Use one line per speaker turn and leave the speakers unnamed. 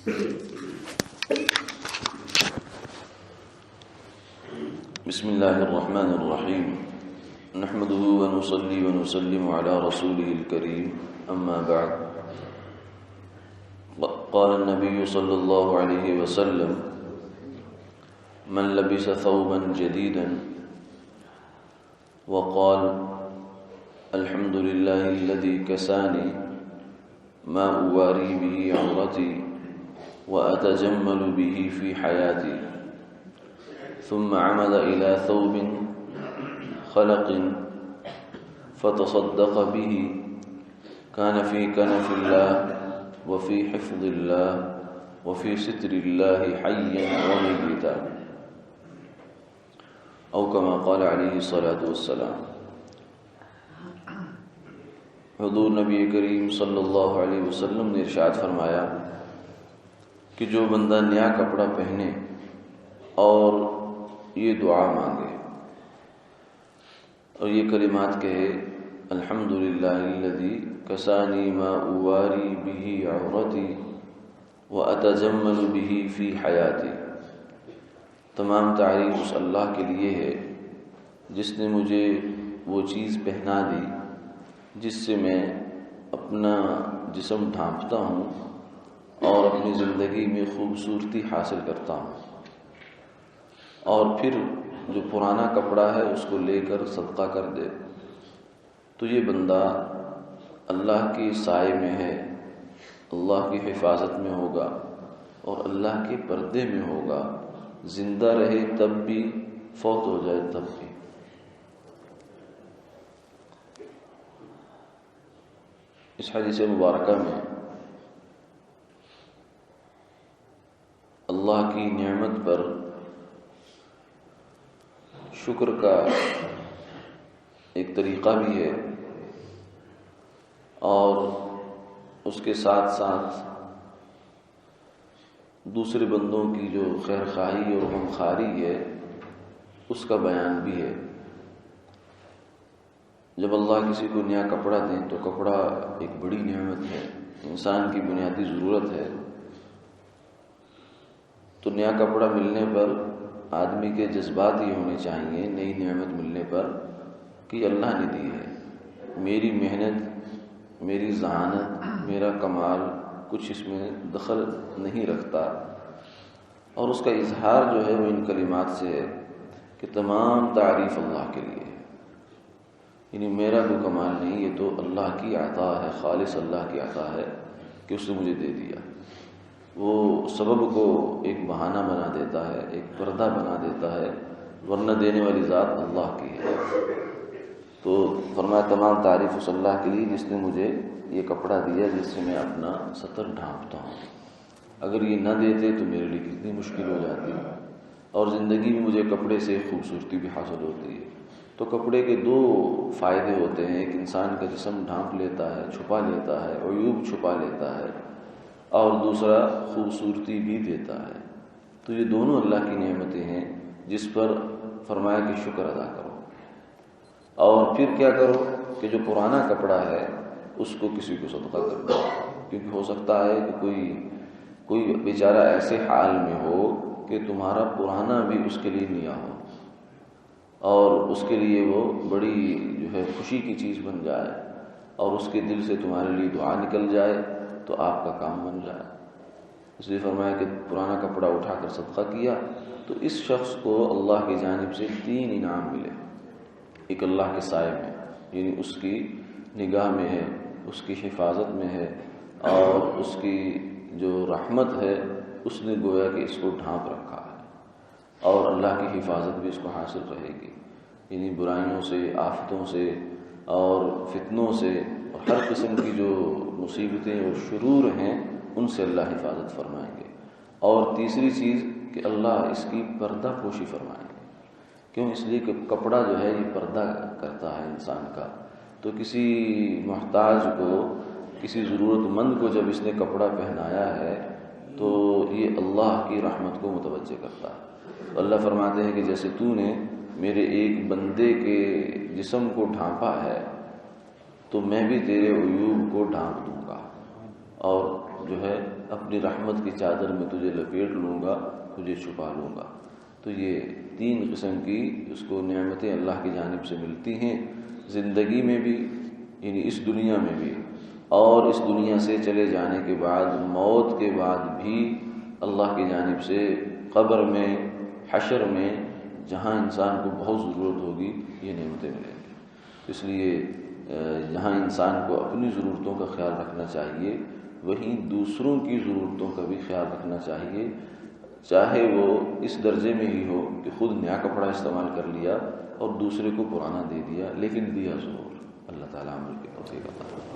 بسم اللہ الرحمن الرحیم نحمده ونصلي ونسلم على رسوله الكريم اما بعد قال النبي صلى الله عليه وسلم من لبس ثوبا جديدا وقال الحمد لله الذي كساني ما أواري به عورتي وأتجمل به في حياتي ثم عمد إلى ثوب خلق فتصدق به كان في كنف الله وفي حفظ الله وفي ستر الله حيا وميتا او كما قال عليه الصلاة والسلام۔ حضور نبی کریم صلی اللہ علیہ وسلم نے ارشاد فرمایا کہ جو بندہ نیا کپڑا پہنے اور یہ دعا مانگے اور یہ کلمات کہے الحمدللہ الذی کسانی ما اواری به عورتی واتجمل به فی حیاتی، تمام تعریف اس اللہ کے لیے ہے جس نے مجھے وہ چیز پہنا دی جس سے میں اپنا جسم ڈھانپتا ہوں اور اپنی زندگی میں خوبصورتی حاصل کرتا ہوں، اور پھر جو پرانا کپڑا ہے اس کو لے کر صدقہ کر دے تو یہ بندہ اللہ کی سائے میں ہے، اللہ کی حفاظت میں ہوگا اور اللہ کے پردے میں ہوگا، زندہ رہے تب بھی، فوت ہو جائے تب بھی۔ اس حدیث مبارکہ میں اللہ کی نعمت پر شکر کا ایک طریقہ بھی ہے اور اس کے ساتھ ساتھ دوسرے بندوں کی جو خیر خواہی اور غمخواری ہے اس کا بیان بھی ہے۔ جب اللہ کسی کو نیا کپڑا دیں تو کپڑا ایک بڑی نعمت ہے، انسان کی بنیادی ضرورت ہے، تو نیا کپڑا ملنے پر آدمی کے جذبات یہ ہونے چاہیے نئی نعمت ملنے پر کہ یہ اللہ نے دی ہے، میری محنت، میری ذہانت، میرا کمال کچھ اس میں دخل نہیں رکھتا، اور اس کا اظہار جو ہے وہ ان کلمات سے ہے کہ تمام تعریف اللہ کے لیے، یعنی میرا کوئی کمال نہیں، یہ تو اللہ کی عطا ہے، خالص اللہ کی عطا ہے کہ اس نے مجھے دے دیا۔ وہ سبب کو ایک بہانہ بنا دیتا ہے، ایک پردہ بنا دیتا ہے، ورنہ دینے والی ذات اللہ کی ہے۔ تو فرمایا تمام تعریف اس اللہ کے لیے جس نے مجھے یہ کپڑا دیا جس سے میں اپنا سطر ڈھانپتا ہوں، اگر یہ نہ دیتے تو میرے لیے کتنی مشکل ہو جاتی، اور زندگی میں مجھے کپڑے سے خوبصورتی بھی حاصل ہوتی ہے۔ تو کپڑے کے دو فائدے ہوتے ہیں، ایک انسان کا جسم ڈھانپ لیتا ہے، چھپا لیتا ہے، عیوب چھپا لیتا ہے، اور دوسرا خوبصورتی بھی دیتا ہے۔ تو یہ دونوں اللہ کی نعمتیں ہیں جس پر فرمایا کہ شکر ادا کرو، اور پھر کیا کرو کہ جو پرانا کپڑا ہے اس کو کسی کو صدقہ کر دو، کیونکہ ہو سکتا ہے کہ کوئی بیچارہ ایسے حال میں ہو کہ تمہارا پرانا بھی اس کے لیے نیا ہو اور اس کے لیے وہ بڑی جو ہے خوشی کی چیز بن جائے اور اس کے دل سے تمہارے لیے دعا نکل جائے تو آپ کا کام بن جائے۔ اس لیے فرمایا کہ پرانا کپڑا اٹھا کر صدقہ کیا تو اس شخص کو اللہ کی جانب سے 3 انعام ملے، ایک اللہ کے سائے میں، یعنی اس کی نگاہ میں ہے، اس کی حفاظت میں ہے، اور اس کی جو رحمت ہے اس نے گویا کہ اس کو ڈھانپ رکھا ہے، اور اللہ کی حفاظت بھی اس کو حاصل رہے گی، یعنی برائیوں سے، آفتوں سے اور فتنوں سے اور ہر قسم کی جو مصیبتیں اور شرور ہیں ان سے اللہ حفاظت فرمائیں گے۔ اور تیسری چیز کہ اللہ اس کی پردہ پوشی فرمائیں گے، کیوں؟ اس لیے کہ کپڑا جو ہے یہ پردہ کرتا ہے انسان کا، تو کسی محتاج کو، کسی ضرورت مند کو جب اس نے کپڑا پہنایا ہے تو یہ اللہ کی رحمت کو متوجہ کرتا ہے۔ تو اللہ فرماتے ہیں کہ جیسے تو نے میرے ایک بندے کے جسم کو ڈھانپا ہے تو میں بھی تیرے عیوب کو ڈھانپ دوں گا، اور جو ہے اپنی رحمت کی چادر میں تجھے لپیٹ لوں گا، تجھے چھپا لوں گا۔ تو یہ 3 قسم کی اس کو نعمتیں اللہ کی جانب سے ملتی ہیں، زندگی میں بھی یعنی اس دنیا میں بھی، اور اس دنیا سے چلے جانے کے بعد، موت کے بعد بھی اللہ کی جانب سے قبر میں، حشر میں، جہاں انسان کو بہت ضرورت ہوگی یہ نعمتیں ملیں گی۔ اس لیے جہاں انسان کو اپنی ضرورتوں کا خیال رکھنا چاہیے، وہیں دوسروں کی ضرورتوں کا بھی خیال رکھنا چاہیے، چاہے وہ اس درجے میں ہی ہو کہ خود نیا کپڑا استعمال کر لیا اور دوسرے کو پرانا دے دیا، لیکن دیا ضرور۔ اللہ تعالیٰ عمل کے توفیق عطا فرمائے۔